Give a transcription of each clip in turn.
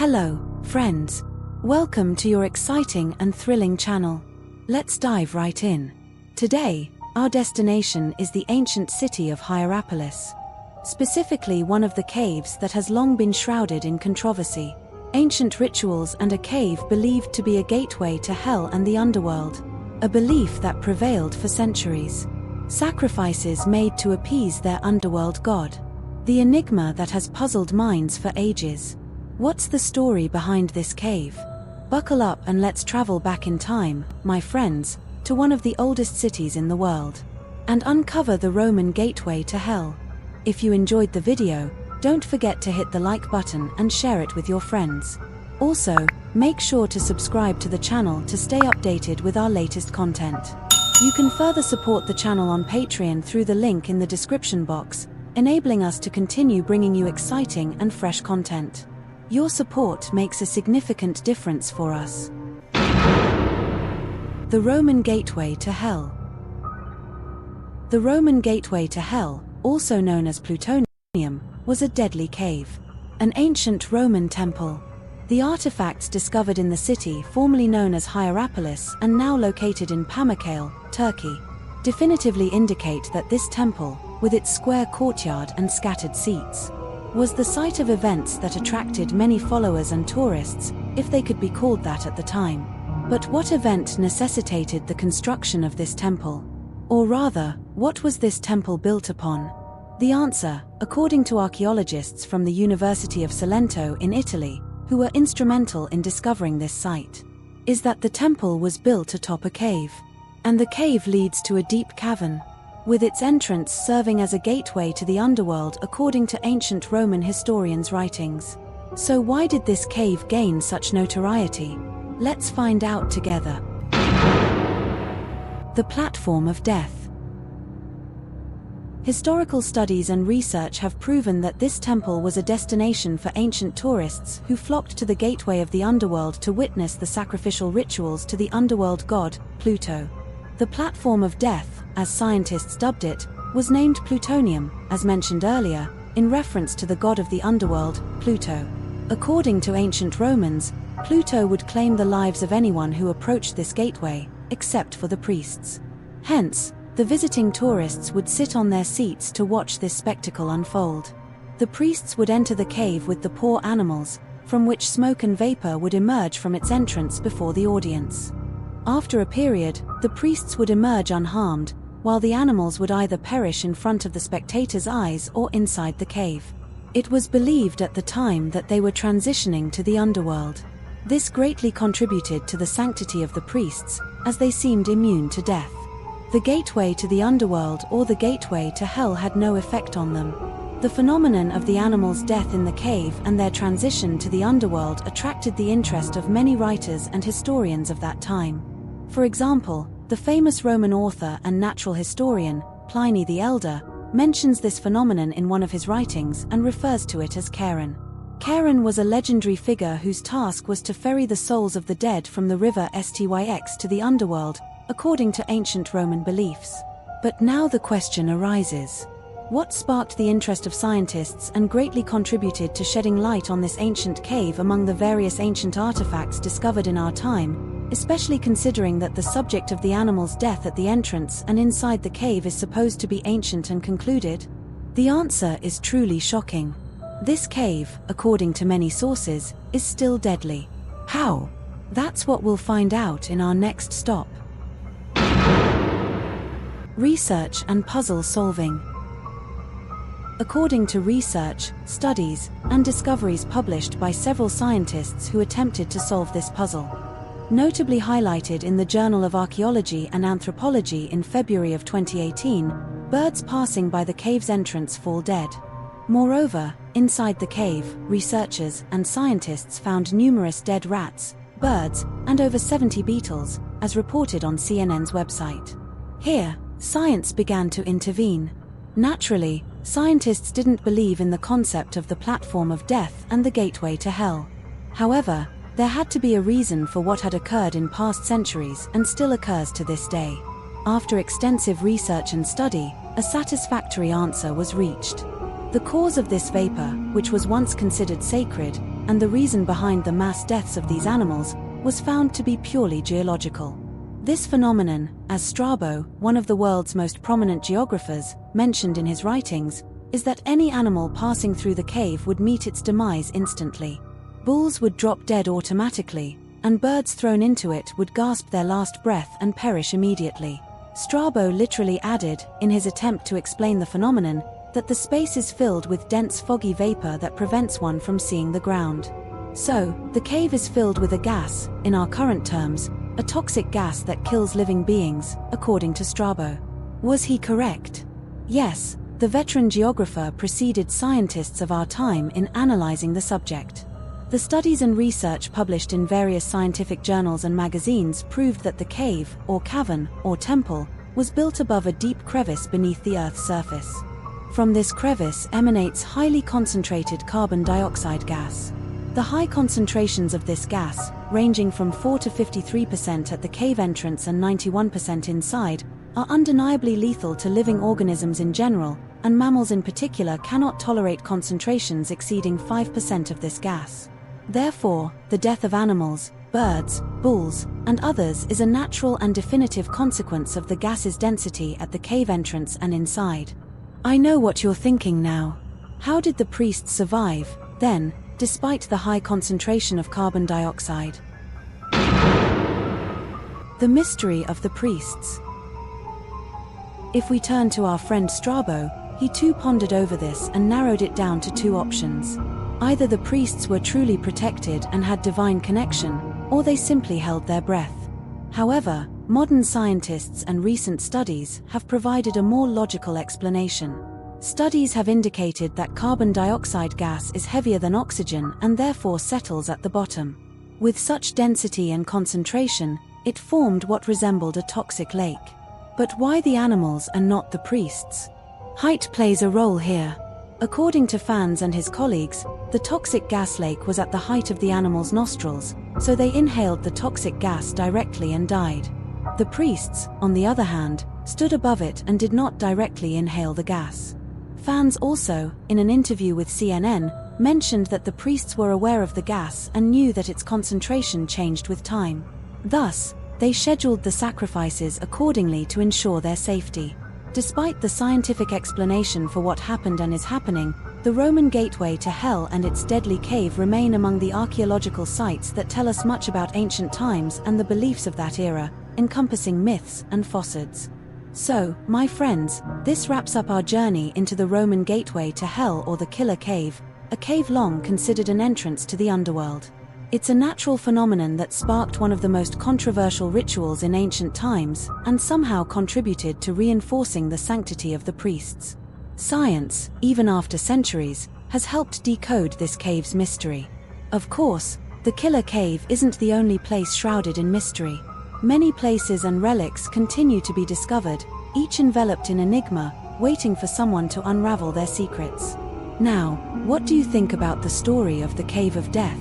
Hello, friends. Welcome to your exciting and thrilling channel. Let's dive right in. Today, our destination is the ancient city of Hierapolis. Specifically one of the caves that has long been shrouded in controversy. Ancient rituals and a cave believed to be a gateway to hell and the underworld. A belief that prevailed for centuries. Sacrifices made to appease their underworld god. The enigma that has puzzled minds for ages. What's the story behind this cave? Buckle up and let's travel back in time, my friends, to one of the oldest cities in the world. And uncover the Roman gateway to hell. If you enjoyed the video, don't forget to hit the like button and share it with your friends. Also, make sure to subscribe to the channel to stay updated with our latest content. You can further support the channel on Patreon through the link in the description box, enabling us to continue bringing you exciting and fresh content. Your support makes a significant difference for us. The Roman Gateway to Hell. The Roman Gateway to Hell, also known as Plutonium, was a deadly cave. An ancient Roman temple. The artifacts discovered in the city formerly known as Hierapolis and now located in Pamukkale, Turkey, definitively indicate that this temple, with its square courtyard and scattered seats, was the site of events that attracted many followers and tourists, if they could be called that at the time. But what event necessitated the construction of this temple? Or rather, what was this temple built upon? The answer, according to archaeologists from the University of Salento in Italy, who were instrumental in discovering this site, is that the temple was built atop a cave. And the cave leads to a deep cavern, with its entrance serving as a gateway to the underworld according to ancient Roman historians' writings. So why did this cave gain such notoriety? Let's find out together. The platform of death. Historical studies and research have proven that this temple was a destination for ancient tourists who flocked to the gateway of the underworld to witness the sacrificial rituals to the underworld god, Pluto. The platform of death, as scientists dubbed it, was named Plutonium, as mentioned earlier, in reference to the god of the underworld, Pluto. According to ancient Romans, Pluto would claim the lives of anyone who approached this gateway, except for the priests. Hence, the visiting tourists would sit on their seats to watch this spectacle unfold. The priests would enter the cave with the poor animals, from which smoke and vapor would emerge from its entrance before the audience. After a period, the priests would emerge unharmed, while the animals would either perish in front of the spectators' eyes or inside the cave. It was believed at the time that they were transitioning to the underworld. This greatly contributed to the sanctity of the priests, as they seemed immune to death. The gateway to the underworld or the gateway to hell had no effect on them. The phenomenon of the animals' death in the cave and their transition to the underworld attracted the interest of many writers and historians of that time. For example, the famous Roman author and natural historian, Pliny the Elder, mentions this phenomenon in one of his writings and refers to it as Charon. Charon was a legendary figure whose task was to ferry the souls of the dead from the river Styx to the underworld, according to ancient Roman beliefs. But now the question arises. What sparked the interest of scientists and greatly contributed to shedding light on this ancient cave among the various ancient artifacts discovered in our time, especially considering that the subject of the animal's death at the entrance and inside the cave is supposed to be ancient and concluded? The answer is truly shocking. This cave, according to many sources, is still deadly. How? That's what we'll find out in our next stop. Research and puzzle solving. According to research, studies, and discoveries published by several scientists who attempted to solve this puzzle. Notably highlighted in the Journal of Archaeology and Anthropology in February of 2018, birds passing by the cave's entrance fall dead. Moreover, inside the cave, researchers and scientists found numerous dead rats, birds, and over 70 beetles, as reported on CNN's website. Here, science began to intervene. Naturally, scientists didn't believe in the concept of the platform of death and the gateway to hell. However, there had to be a reason for what had occurred in past centuries and still occurs to this day. After extensive research and study, a satisfactory answer was reached. The cause of this vapor, which was once considered sacred, and the reason behind the mass deaths of these animals was found to be purely geological. This phenomenon, as Strabo, one of the world's most prominent geographers, mentioned in his writings, is that any animal passing through the cave would meet its demise instantly. Bulls would drop dead automatically, and birds thrown into it would gasp their last breath and perish immediately. Strabo literally added, in his attempt to explain the phenomenon, that the space is filled with dense foggy vapor that prevents one from seeing the ground. So, the cave is filled with a gas, in our current terms, a toxic gas that kills living beings, according to Strabo. Was he correct? Yes, the veteran geographer preceded scientists of our time in analyzing the subject. The studies and research published in various scientific journals and magazines proved that the cave, or cavern, or temple, was built above a deep crevice beneath the Earth's surface. From this crevice emanates highly concentrated carbon dioxide gas. The high concentrations of this gas, ranging from 4 to 53% at the cave entrance and 91% inside, are undeniably lethal to living organisms in general, and mammals in particular cannot tolerate concentrations exceeding 5% of this gas. Therefore, the death of animals, birds, bulls, and others is a natural and definitive consequence of the gas's density at the cave entrance and inside. I know what you're thinking now. How did the priests survive, then, despite the high concentration of carbon dioxide? The mystery of the priests. If we turn to our friend Strabo, he too pondered over this and narrowed it down to two options. Either the priests were truly protected and had divine connection, or they simply held their breath. However, modern scientists and recent studies have provided a more logical explanation. Studies have indicated that carbon dioxide gas is heavier than oxygen and therefore settles at the bottom. With such density and concentration, it formed what resembled a toxic lake. But why the animals and not the priests? Height plays a role here. According to Fans and his colleagues, the toxic gas lake was at the height of the animals' nostrils, so they inhaled the toxic gas directly and died. The priests, on the other hand, stood above it and did not directly inhale the gas. Fans also, in an interview with CNN, mentioned that the priests were aware of the gas and knew that its concentration changed with time. Thus, they scheduled the sacrifices accordingly to ensure their safety. Despite the scientific explanation for what happened and is happening, the Roman gateway to hell and its deadly cave remain among the archaeological sites that tell us much about ancient times and the beliefs of that era, encompassing myths and falsehoods. So, my friends, this wraps up our journey into the Roman gateway to hell, or the Killer Cave, a cave long considered an entrance to the underworld. It's a natural phenomenon that sparked one of the most controversial rituals in ancient times, and somehow contributed to reinforcing the sanctity of the priests. Science, even after centuries, has helped decode this cave's mystery. Of course, the Killer Cave isn't the only place shrouded in mystery. Many places and relics continue to be discovered, each enveloped in enigma, waiting for someone to unravel their secrets. Now, what do you think about the story of the Cave of Death?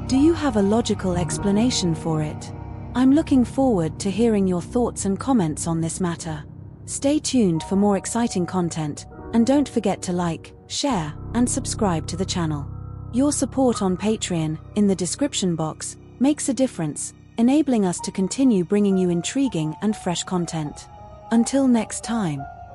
Do you have a logical explanation for it? I'm looking forward to hearing your thoughts and comments on this matter. Stay tuned for more exciting content, and don't forget to like, share, and subscribe to the channel. Your support on Patreon, in the description box, makes a difference, enabling us to continue bringing you intriguing and fresh content. Until next time.